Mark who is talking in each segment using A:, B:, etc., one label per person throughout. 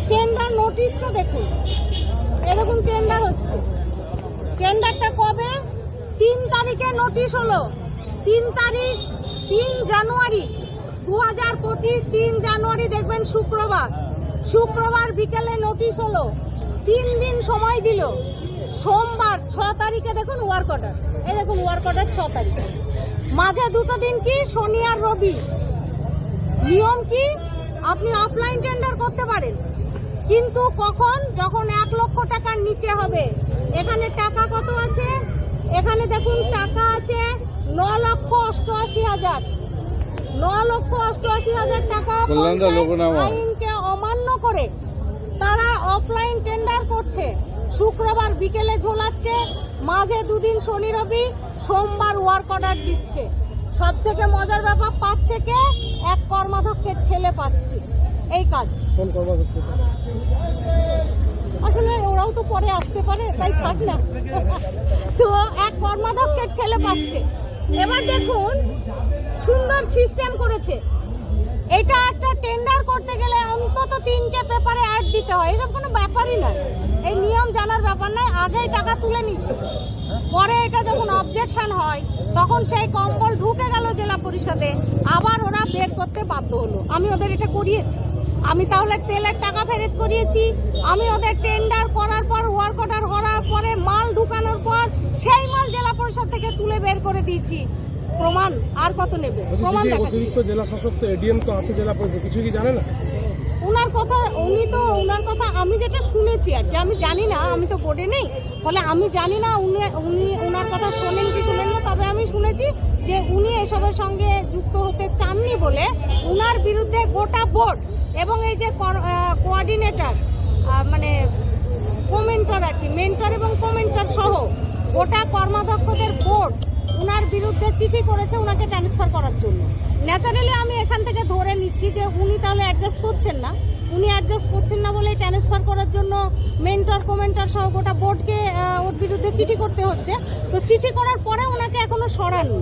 A: Tender নোটিশটা দেখুন, এরকম টেন্ডার হচ্ছে। টেন্ডারটা কবে? 3 তারিখে নোটিশ হলো। 3 তারিখ 3 জানুয়ারি 2025, 3 জানুয়ারি দেখবেন শুক্রবার বিকেলে নোটিশ হলো। 3 দিন সময় দিল। সোমবার 6 তারিখে দেখুন ওয়ার্ক অর্ডার। এই দেখুন ওয়ার্ক অর্ডার 6 তারিখ। মাঝে 2 দিন কি শনি আর রবি। নিয়ম কি? আপনি অফলাইন টেন্ডার করতে পারেন, কিন্তু কখন? যখন 1 লক্ষ টাকার নিচে হবে। এখানে টাকা কত আছে? এখানে দেখুন টাকা আছে 9,88,000। 9,88,000 টাকা আইনকে অমান্য করে তারা অফলাইন টেন্ডার করছে। শুক্রবার বিকেলে ঝোলাচ্ছে, মাঝে 2 দিন শনি রবি, সোমবার ওয়ার্ক অর্ডার দিচ্ছে। সব থেকে মজার ব্যাপার পাচ্ছে কে? এক কর্মাধ্যক্ষের ছেলে পাচ্ছে এই কাজ। আসলে ওরাও তো পরে আসতে পারে, তাই থাক না। তো এক কর্মাধ্যক্ষের ছেলে পাচ্ছে। এবার দেখুন সুন্দর সিস্টেম করেছে। এটা একটা টেন্ডার করতে গেলে অন্তত 3টে পেপারে অ্যাড দিতে হয়। এসব কোনো ব্যাপারই নয়, এই নিয়ম জানার ব্যাপার নয়। আগেই টাকা তুলে নিচ্ছে, পরে এটা যখন অবজেকশন হয় তখন সেই কম্বল ঢুকে গেল জেলা পরিষদে, আবার ওরা বের করতে বাধ্য হলো। আমি ওদের এটা করিয়েছি। আমি তাহলে তেলের টাকা ফেরত করিয়েছি। আমি ওদের টেন্ডার করার পর ওয়ার্ক অর্ডার করার পরে মাল ঢুকানোর পর সেই মাল জেলা পরিষদ থেকে তুলে বের করে দিয়েছি। প্রমাণ আর কত নেবে? প্রমাণ দেখাচ্ছি।
B: জেলা শাসক তো এডিএম তো আছে জেলা পরিষদ, কিছু কি জানে না
A: ওনার কথা? ওনার কথা আমি যেটা শুনেছি আর কি, আমি জানি না, আমি তো বোর্ডে নেই, ফলে আমি জানি না উনি ওনার কথা শোনেন কি শোনেন না। তবে আমি শুনেছি যে উনি এসবের সঙ্গে যুক্ত হতে চাননি বলে উনার বিরুদ্ধে গোটা বোর্ড এবং এই যে কোঅর্ডিনেটর মানে কমেন্টর আর কি, মেন্টর এবং কমেন্টর সহ গোটা কর্মাধ্যক্ষদের বোর্ড উনার বিরুদ্ধে চিঠি করেছে উনাকে ট্রান্সফার করার জন্য। ন্যাচারালি আমি এখান থেকে ধরে নিচ্ছি যে উনি তাহলে অ্যাডজাস্ট করছেন না। উনি অ্যাডজাস্ট করছেন না বলে ট্রান্সফার করার জন্য মেন্টর কমেন্টর সহ গোটা বোর্ডকে ওর বিরুদ্ধে চিঠি করতে হচ্ছে। তো চিঠি করার পরে ওনাকে এখনো সরাননি,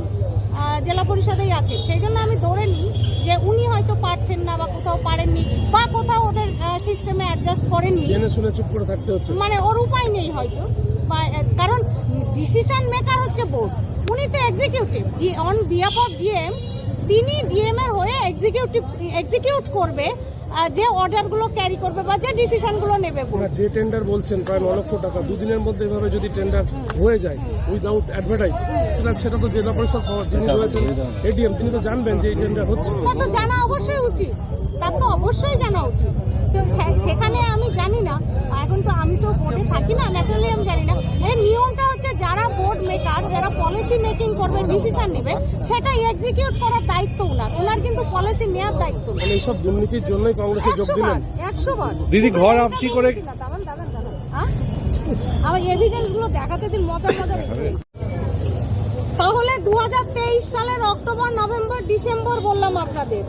A: জেলা পরিষদেই আছে। সেই জন্য আমি ধরে নিই যে উনি হয়তো পারছেন না, বা কোথাও পারেননি, বা কোথাও ওদের সিস্টেমে অ্যাডজাস্ট করেননি,
B: জেনে শুনে চুপ করে থাকতে হচ্ছে।
A: মানে ওর উপায় নেই হয়তো, কারণ ডিসিশন মেকার হচ্ছে বোর্ড। উনি তো executive on behalf of DM. তিনি ডিএম এর হয়ে এক্সিকিউট করবে, যে অর্ডারগুলো ক্যারি করবে বা যে ডিসিশনগুলো নেবে।
B: যে টেন্ডার বলছেন প্রায় 9 লক্ষ টাকা, 2 দিনের মধ্যে এভাবে যদি টেন্ডার হয়ে যায় উইদাউট অ্যাডভার্টাইজ, সেটা তো জেলা পরিষদ যিনি রয়েছেন এডিএম তিনি তো জানবেন যে এই টেন্ডার হচ্ছে।
A: তো জানা অবশ্যই উচিত, তার তো অবশ্যই জানা উচিত। তো সেখানে আমি জানি না, এখন তো আমি তো বোর্ডে থাকি না, ন্যাচারালি আমি জানি না। এই নিয়মটা হচ্ছে যারা বোর্ড মেকার, যারা পলিসি মেকিং করবে, ডিসিশন নেবে, সেটা এক্সিকিউট করার দায়িত্ব ওনার কিন্তু পলিসি নেওয়ার দায়িত্ব না।
B: এইসব দুর্নীতির জন্যই কংগ্রেসে যোগ দিলেন
A: 100 বার।
B: দিদি ঘর আপসি করে
A: দাঁড়ান আমার এভিডেন্স গুলো দেখাতে দিন, মজা। তাহলে 2023 সালের অক্টোবর নভেম্বর ডিসেম্বর বললাম আপনাদের।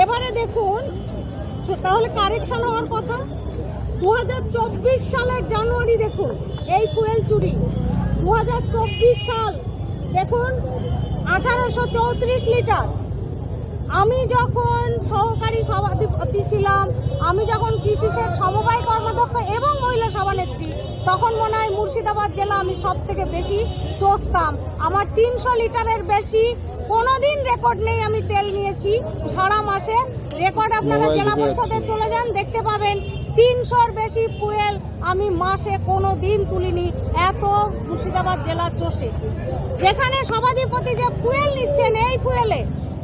A: এবারে দেখুন তাহলে কারেকশন হওয়ার কথা 2024 সালের জানুয়ারি। দেখুন এই ফুয়েল চুরি 2024 সাল দেখুন 1834 লিটার। আমি যখন সহকারী সভাপতি ছিলাম, আমি যখন কৃষি সেচ সমবায় কর্মাধ্যক্ষ এবং মহিলা সভানেত্রী, তখন মনে হয় মুর্শিদাবাদ জেলা আমি সব থেকে বেশি চষতাম। আমার 300 লিটারের বেশি কোনোদিন রেকর্ড নেই আমি তেল নিয়েছি সারা মাসে। রেকর্ড আপনারা জেলা পরিষদে চলে যান, দেখতে পাবেন 300-র বেশি ফুয়েল আমি মাসে কোনোদিন তুলিনি। এত মুর্শিদাবাদ জেলা চষে, যেখানে সভাধিপতি যে ফুয়েল নিচ্ছেন, এই ফুয়েলে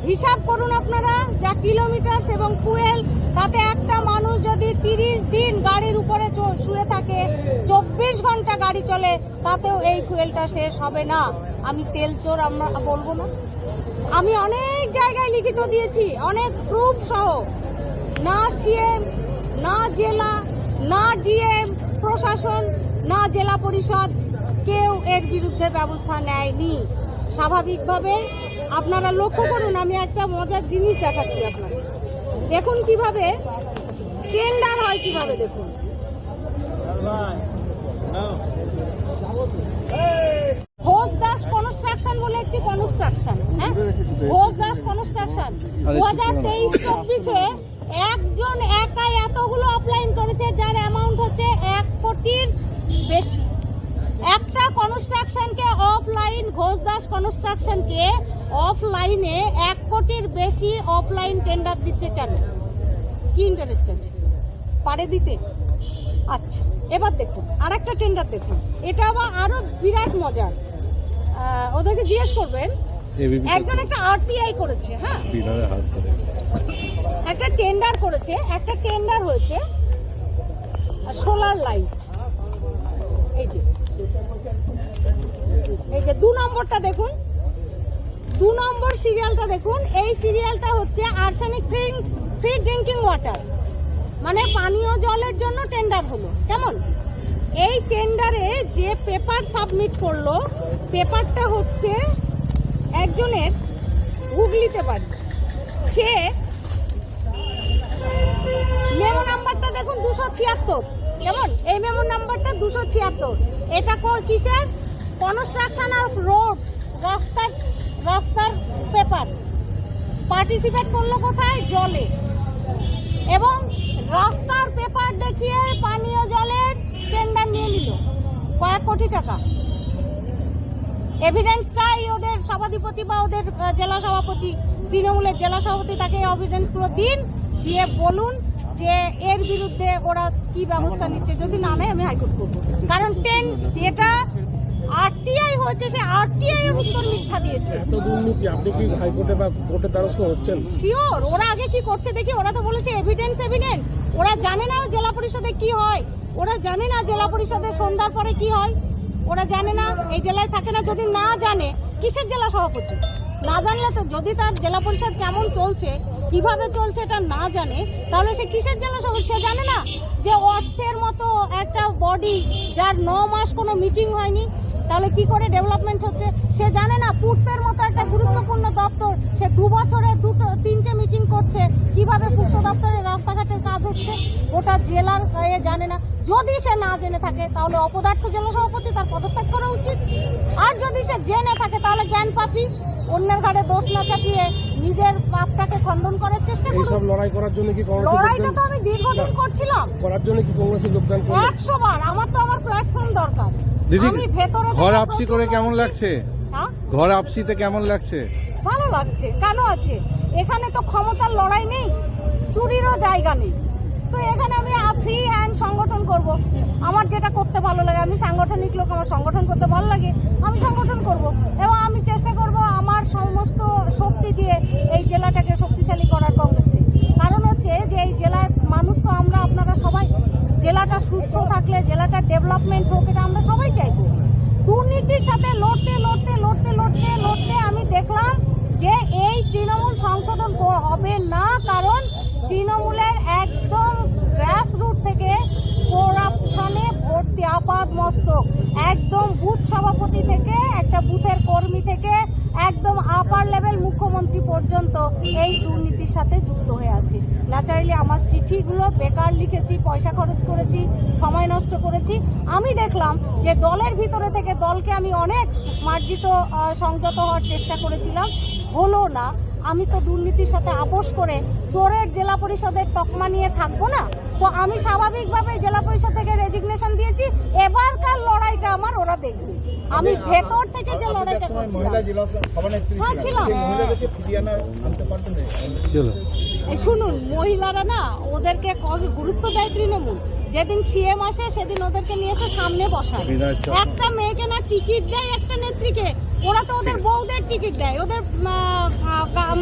A: হিসাব করুন আপনারা যা কিলোমিটার এবং ফুয়েল, তাতে একটা মানুষ যদি 30 দিন গাড়ির উপরে শুয়ে থাকে, 24 ঘন্টা গাড়ি চলে, তাতেও এই ফুয়েলটা শেষ হবে না। আমি তেল চোর আমরা বলবো না? আমি অনেক জায়গায় লিখিত দিয়েছি, অনেক প্রুফ সহ। না সিএম, না জেলা, না ডিএম প্রশাসন, না জেলা পরিষদ কেউ এর বিরুদ্ধে ব্যবস্থা নেয়নি। স্বাভাবিকভাবে আপনারা লক্ষ্য করুন, আমি একটা মজার জিনিস দেখাচ্ছি আপনাদের। দেখুন কিভাবে টেন্ডার হয়, কিভাবে দেখুন। ঘোষ দাস কনস্ট্রাকশন বলে একটি কনস্ট্রাকশন, হ্যাঁ, ঘোষ দাস কনস্ট্রাকশন 2023-24-এ একজন একাই এতগুলো অফলাইন করেছে, যার অ্যামাউন্ট হচ্ছে 1 কোটির বেশি। একটা কনস্ট্রাকশনকে অফলাইন, ঘোষ দাস কনস্ট্রাকশনকে অফলাইনে 1 কোটির বেশি অফলাইন টেন্ডার দিচ্ছে কেন? কি ইন্টারেস্ট আছে? পারে দিতে? আচ্ছা, এবার দেখুন আরেকটা টেন্ডার দেখুন, এটা আবার আরো বিরাট মজার। ওদেরকে জিজ্ঞেস করবেন, একজন একটা আরটিআই করেছে, হ্যাঁ, একটা টেন্ডার করেছে, একটা টেন্ডার হয়েছে সোলার লাইট। এই যে 2 নম্বরটা দেখুন, 2 নম্বর সিরিয়ালটা দেখুন। এই সিরিয়ালটা হচ্ছে আর্সেনিক ফ্রি ড্রিঙ্কিং ওয়াটার, মানে পানীয় জলের জন্য টেন্ডার হলো। কেমন? এই টেন্ডারে যে পেপার সাবমিট করলো, পেপারটা হচ্ছে একজনের হুগলিতে বাড়ি, সে মেমো নাম্বারটা দেখুন 276। কেমন? এই মেমো নাম্বারটা 276। এটা কিসের? কনস্ট্রাকশন অফ রোড, রাস্তার পেপার। পার্টিসিপেট করলো কোথায়? জলে। এবং রাস্তার পেপার দেখিয়ে পানীয় জলের টেন্ডার নিয়ে নিল কয়েক কোটি টাকা। এভিডেন্স চাই ওদের সভাধিপতি বা ওদের জেলা সভাপতি, তৃণমূলের জেলা সভাপতি, তাকে এভিডেন্স গুলো দিন, দিয়ে বলুন যে এর বিরুদ্ধে ওরা কি ব্যবস্থা নিচ্ছে। যদি না নেয় আমি হাইকোর্ট করবো, কারণ যেটা আরটিআই হয়েছে সে আরটিআই এর উত্তর মিথ্যা দিয়েছে।
B: এত দুর্নীতি, আপনি কি হাইকোর্টে বা কোর্টে দ্বারস্থ হচ্ছেন?
A: শিওর। ওরা আগে কি করছে দেখি, ওরা তো বলেছে এভিডেন্স। ওরা জানে না জেলা পরিষদে কি হয়, ওরা জানে না জেলা পরিষদে সন্ধ্যার পরে কি হয়, ওরা জানে না, এই জেলায় থাকে না। যদি না জানে, কিসের জেলা সভাপতি? না জানলে তো, যদি তার জেলা পরিষদ কেমন চলছে, কিভাবে চলছে এটা না জানে, তাহলে সে কিসের জেলা সভাপতি? সে জানে না যে অর্থের মতো একটা বডি যার 9 মাস কোনো মিটিং হয়নি, তাহলে কি করে ডেভেলপমেন্ট হচ্ছে? সে জানে না পূর্তের মতো একটা গুরুত্বপূর্ণ দপ্তর, সে 2 বছরে 2-3টে মিটিং করছে, কিভাবে পূর্ত দপ্তরের রাস্তাঘাটের কাজ হচ্ছে ওটা জেলার জানে না। যদি সে না জেনে থাকে তাহলে অপদার্থ জেলা সভাপতি, তার পদত্যাগ করা উচিত। আর যদি সে জেনে থাকে তাহলে জ্ঞান পাপী, অন্যের ঘাড়ে দোষ না চাপিয়ে নিজের পাপটাকে খণ্ডন করার চেষ্টা করুন।
B: এইসব লড়াই করার জন্য কি কংগ্রেস?
A: লড়াইটা তো আমি দীর্ঘদিন করছিলাম,
B: করার জন্য কি কংগ্রেসে যোগদান করলেন?
A: 100 বার। আমার তো আমার প্ল্যাটফর্ম দরকার।
C: দিদি, ঘর আপসি করে কেমন লাগছে? ঘর আপসিতে কেমন লাগছে?
A: ভালো লাগছে। কেন আছে? এখানে তো ক্ষমতার লড়াই নেই, চুরিরও জায়গা নেই। তো এখানে আমি ফ্রি হ্যান্ড সংগঠন করব। আমার যেটা করতে ভালো লাগে, আমি সাংগঠনিক লোক, আমার সংগঠন করতে ভালো লাগে, আমি সংগঠন করব। এবং আমি চেষ্টা করব আমার সমস্ত শক্তি দিয়ে এই জেলাটাকে শক্তিশালী করার কংগ্রেসে। কারণ হচ্ছে যে এই জেলায় মানুষ তো আমরা, আপনারা সবাই, জেলাটা সুস্থ থাকলে, জেলাটা ডেভেলপমেন্ট হোক, এটা আমরা সবাই চাইবো। দুর্নীতির সাথে লড়তে আমি দেখলাম যে এই তৃণমূল সংশোধন হবে না, কারণ তৃণমূলের একদম গ্রাস রুট থেকে করাপশনে ভর্তি, আপাদ মস্তক, একদম বুথ সভাপতি থেকে, একটা বুথের কর্মী থেকে, একদম আপার লেভেল মুখ্যমন্ত্রী পর্যন্ত এই দুর্নীতির সাথে যুক্ত হয়ে আছে। ন্যাচারালি আমার চিঠিগুলো বেকার লিখেছি, পয়সা খরচ করেছি, সময় নষ্ট করেছি। আমি দেখলাম যে দলের ভিতরে থেকে দলকে আমি অনেক মার্জিত, সংযত হওয়ার চেষ্টা করেছিলাম, হলো না। আমি তো দুর্নীতির সাথে আপোষ করে চোরের জেলা পরিষদের তকমা নিয়ে থাকবো না। তো আমি স্বাভাবিকভাবে জেলা পরিষদ থেকে রেজিগনেশন দিয়েছি। এবারকার লড়াইটা আমার ওরা দেখবে। আমি ভেতর থেকে যে লড়াইটা করছিলাম, শুনুন, মহিলারা না, ওদেরকে গুরুত্ব দেয় তৃণমূল। যেদিন সিএম আসে সেদিন ওদেরকে নিয়ে এসে সামনে বসায়। একটা মেয়েকে না টিকিট দেয়, একটা নেত্রীকে। ওরা তো ওদের বউদের টিকিট দেয়, ওদের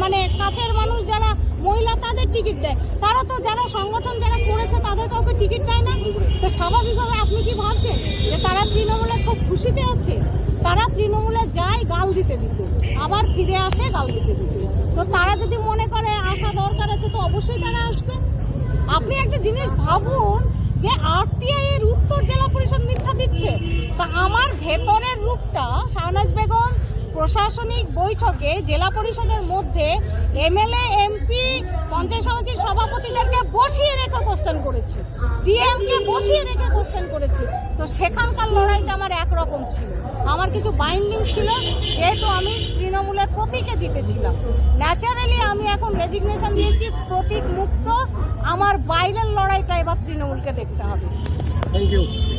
A: মানে কাছের মানুষ যারা মহিলা তাদের টিকিট দেয়। তারা তো যারা সংগঠন যারা করেছে তাদের কাউকে টিকিট দেয় না। তো স্বাভাবিকভাবে আপনি কি ভাবছেন যে তারা তৃণমূলে খুব খুশিতে আছে? তারা তৃণমূলে যায় গাল দিতে দিতে, আবার ফিরে আসে গাল দিতে দিতে। তো তারা যদি মনে করে আসা দরকার আছে, তো অবশ্যই তারা আসবে। আপনি একটা জিনিস ভাবুন যে আরটিআই এর উত্তর জেলা পরিষদ মিথ্যা দিচ্ছে। তা আমার ভেতরের রূপটা, শাহনাজ বেগম প্রশাসনিক বৈঠকে জেলা পরিষদের মধ্যে এমএলএ, এমপি, পঞ্চায়েত সমিতির সভাপতি সভাপতিদেরকে বসিয়ে রেখে কোশ্চেন করেছি, ডিএম কে বসিয়ে রেখে কোশ্চেন করেছি। তো সেখানকার লড়াইটা আমার একরকম ছিল, আমার কিছু বাইন্ডিং ছিল, যেহেতু আমি তৃণমূলের প্রতীকে জিতেছিলাম। ন্যাচারালি আমি এখন রেজিগনেশন দিয়েছি, প্রতীক মুক্ত। আমার বাইরের লড়াইটা এবার তৃণমূলকে দেখতে হবে।
B: Thank you.